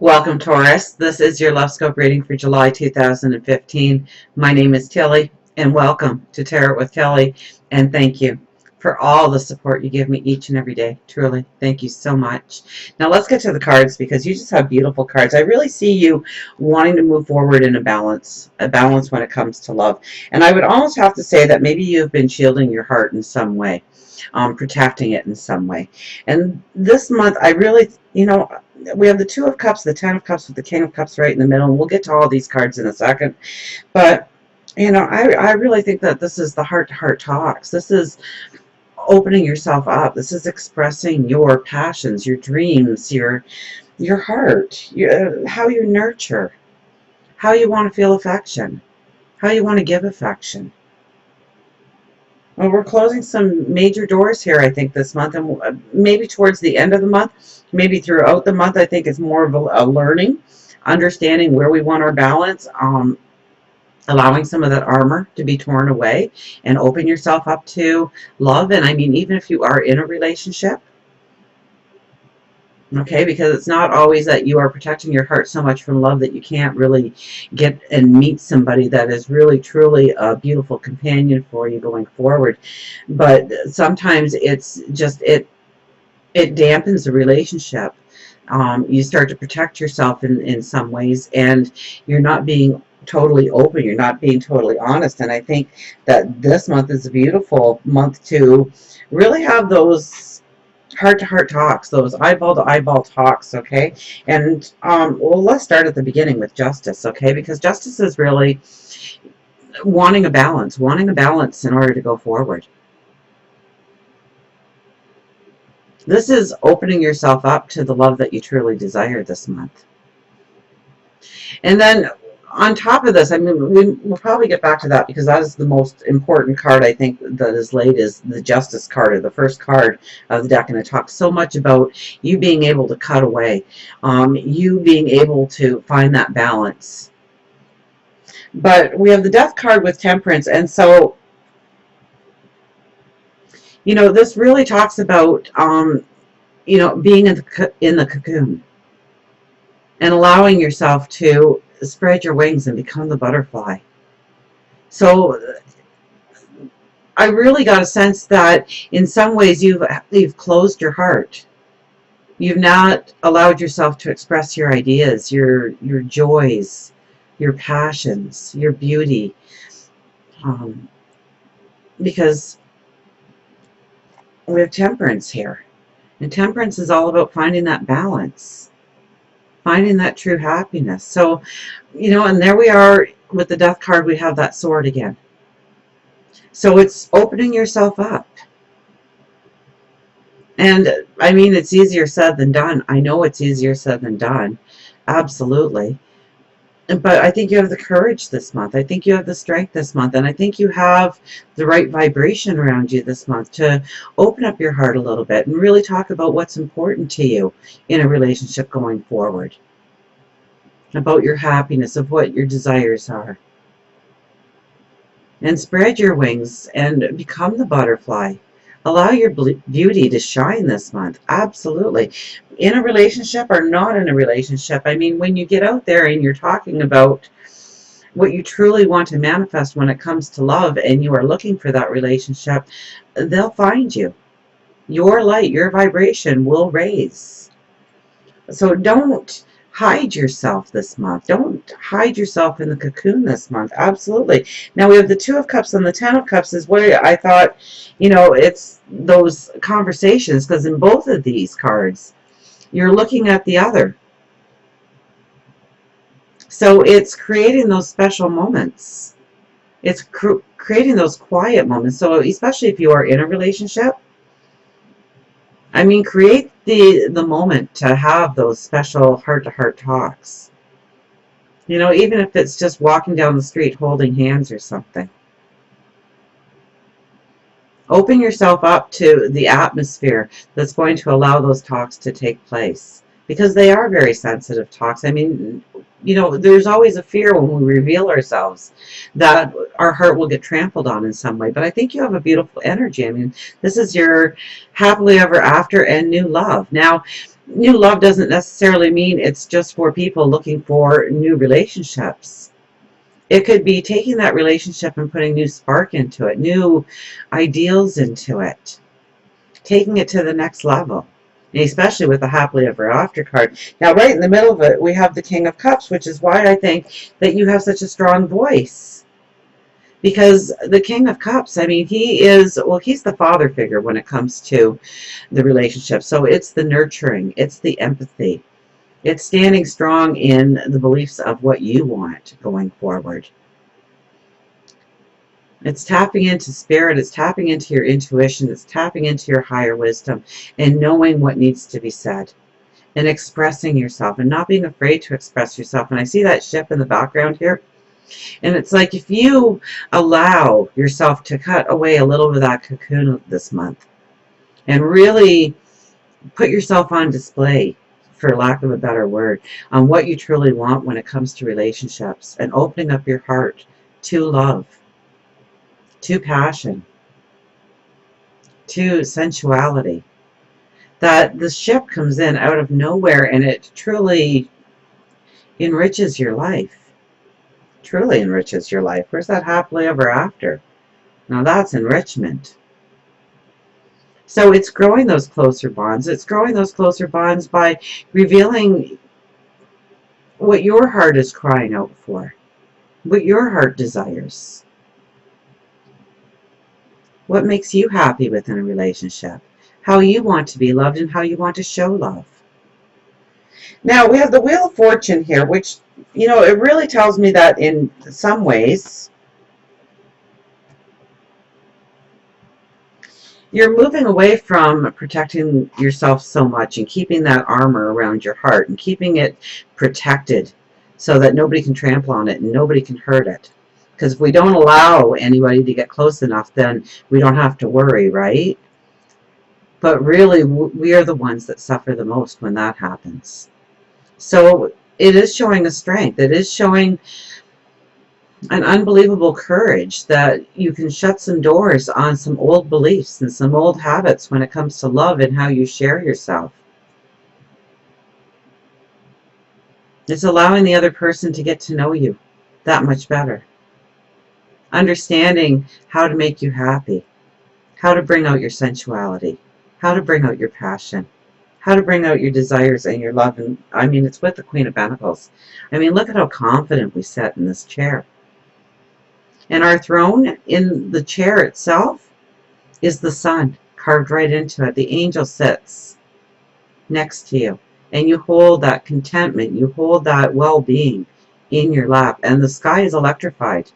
Welcome, Taurus. This is your LoveScope reading for July 2015. My name is Tilly, and welcome to Tarot with Tilly. And thank you for all the support you give me each and every day. Truly, thank you so much. Now let's get to the cards because you just have beautiful cards. I really see you wanting to move forward in a balance when it comes to love. And I would almost have to say that maybe you've been shielding your heart in some way, protecting it in some way. And this month, I really, we have the Two of Cups, the Ten of Cups with the King of Cups right in the middle, and we'll get to all these cards in a second. But, I really think that this is the heart-to-heart talks. This is opening yourself up. This is expressing your passions, your dreams, your heart, how you nurture, how you want to feel affection, how you want to give affection. Well, we're closing some major doors here, I think, this month, and maybe towards the end of the month, maybe throughout the month. I think it's more of a learning, understanding where we want our balance, allowing some of that armor to be torn away, and open yourself up to love. And I mean, even if you are in a relationship, okay, because it's not always that you are protecting your heart so much from love that you can't really get and meet somebody that is really truly a beautiful companion for you going forward. But sometimes it's just it dampens the relationship. You start to protect yourself in some ways, and you're not being totally open, you're not being totally honest. And I think that this month is a beautiful month to really have those heart-to-heart talks, those eyeball-to-eyeball talks, okay? And, well, let's start at the beginning with Justice, okay? Because Justice is really wanting a balance in order to go forward. This is opening yourself up to the love that you truly desire this month. And then on top of this, I mean, we'll probably get back to that because that is the most important card, I think, that is laid, is the Justice card, or the first card of the deck. And it talks so much about you being able to cut away, you being able to find that balance. But we have the Death card with Temperance. And so, this really talks about, being in the cocoon and allowing yourself to spread your wings and become the butterfly. So I really got a sense that in some ways you've closed your heart. You've not allowed yourself to express your ideas, your joys, your passions, your beauty, because we have Temperance here. And Temperance is all about finding that balance, finding that true happiness. So, and there we are with the Death card, we have that Sword again. So it's opening yourself up. And I mean, it's easier said than done. I know it's easier said than done. Absolutely. But I think you have the courage this month. I think you have the strength this month. And I think you have the right vibration around you this month to open up your heart a little bit and really talk about what's important to you in a relationship going forward. About your happiness, of what your desires are. And spread your wings and become the butterfly. Allow your beauty to shine this month. Absolutely. In a relationship or not in a relationship, I mean, when you get out there and you're talking about what you truly want to manifest when it comes to love, and you are looking for that relationship, they'll find you. Your light, your vibration will raise. So don't hide yourself this month. Don't hide yourself in the cocoon this month. Absolutely. Now we have the Two of Cups, and the Ten of Cups is where I thought, it's those conversations, because in both of these cards, you're looking at the other. So it's creating those special moments. It's creating those quiet moments. So especially if you are in a relationship, I mean, create the moment to have those special heart-to-heart talks. Even if it's just walking down the street holding hands or something. Open yourself up to the atmosphere that's going to allow those talks to take place. Because they are very sensitive talks. I mean, there's always a fear when we reveal ourselves that our heart will get trampled on in some way. But I think you have a beautiful energy. I mean, this is your happily ever after and new love. Now, New love doesn't necessarily mean it's just for people looking for new relationships. It could be taking that relationship and putting new spark into it, new ideals into it, taking it to the next level, and especially with the happily ever after card. Now, right in the middle of it, we have the King of Cups, which is why I think that you have such a strong voice. Because the King of Cups, I mean, he's the father figure when it comes to the relationship. So it's the nurturing, it's the empathy, it's standing strong in the beliefs of what you want going forward. It's tapping into spirit, it's tapping into your intuition, it's tapping into your higher wisdom and knowing what needs to be said and expressing yourself and not being afraid to express yourself. And I see that ship in the background here. And it's like if you allow yourself to cut away a little bit of that cocoon this month and really put yourself on display, for lack of a better word, on what you truly want when it comes to relationships and opening up your heart to love, to passion, to sensuality, that the ship comes in out of nowhere and it truly enriches your life. Truly enriches your life. Where's that happily ever after? Now that's enrichment. So it's growing those closer bonds. It's growing those closer bonds by revealing what your heart is crying out for, what your heart desires, what makes you happy within a relationship, how you want to be loved and how you want to show love. Now we have the Wheel of Fortune here, which, it really tells me that in some ways you're moving away from protecting yourself so much and keeping that armor around your heart and keeping it protected so that nobody can trample on it and nobody can hurt it. Because if we don't allow anybody to get close enough, then we don't have to worry, right? But really, we are the ones that suffer the most when that happens. So it is showing a strength. It is showing an unbelievable courage that you can shut some doors on some old beliefs and some old habits when it comes to love and how you share yourself. It's allowing the other person to get to know you that much better. Understanding how to make you happy, how to bring out your sensuality, how to bring out your passion, how to bring out your desires and your love. And I mean, it's with the Queen of Pentacles. I mean, look at how confident we sit in this chair. And our throne in the chair itself is the sun carved right into it. The angel sits next to you and you hold that contentment, you hold that well-being in your lap, and the sky is electrified.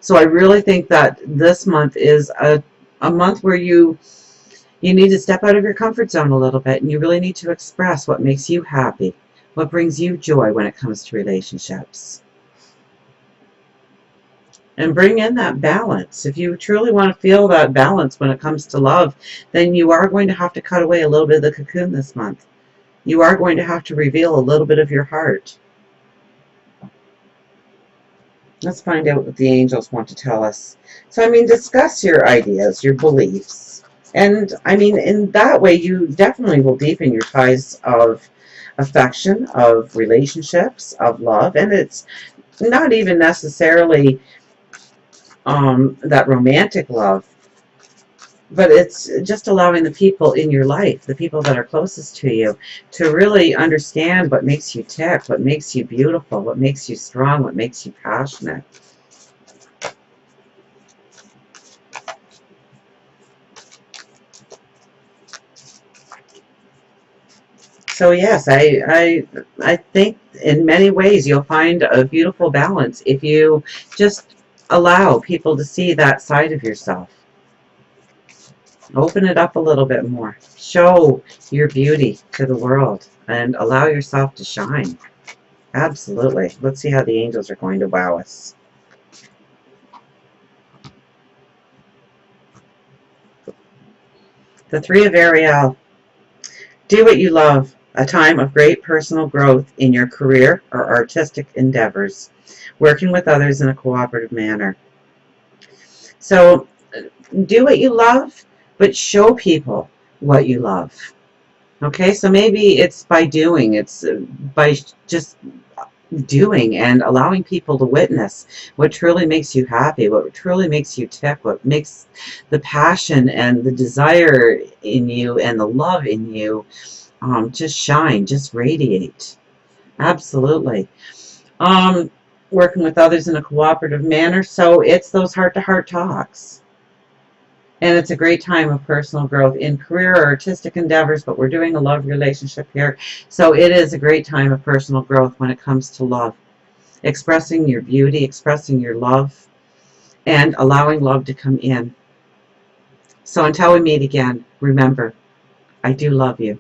So I really think that this month is a month where you need to step out of your comfort zone a little bit and you really need to express what makes you happy, what brings you joy when it comes to relationships. And bring in that balance. If you truly want to feel that balance when it comes to love, then you are going to have to cut away a little bit of the cocoon this month. You are going to have to reveal a little bit of your heart. Let's find out what the angels want to tell us. So, I mean, discuss your ideas, your beliefs. And, I mean, in that way, you definitely will deepen your ties of affection, of relationships, of love. And it's not even necessarily that romantic love, but it's just allowing the people in your life, the people that are closest to you, to really understand what makes you tick, what makes you beautiful, what makes you strong, what makes you passionate. So yes, I think in many ways you'll find a beautiful balance if you just allow people to see that side of yourself. Open it up a little bit more. Show your beauty to the world and allow yourself to shine. Absolutely. Let's see how the angels are going to wow us. The Three of Ariel. Do what you love. A time of great personal growth in your career or artistic endeavors. Working with others in a cooperative manner. So do what you love, but show people what you love. Okay, so maybe it's by doing, it's by just doing and allowing people to witness what truly makes you happy, what truly makes you tick, what makes the passion and the desire in you and the love in you just shine, just radiate. Absolutely. Um, Working with others in a cooperative manner. So it's those heart-to-heart talks. And it's a great time of personal growth in career or artistic endeavors, but we're doing a love relationship here. So it is a great time of personal growth when it comes to love. Expressing your beauty, expressing your love, and allowing love to come in. So until we meet again, remember, I do love you.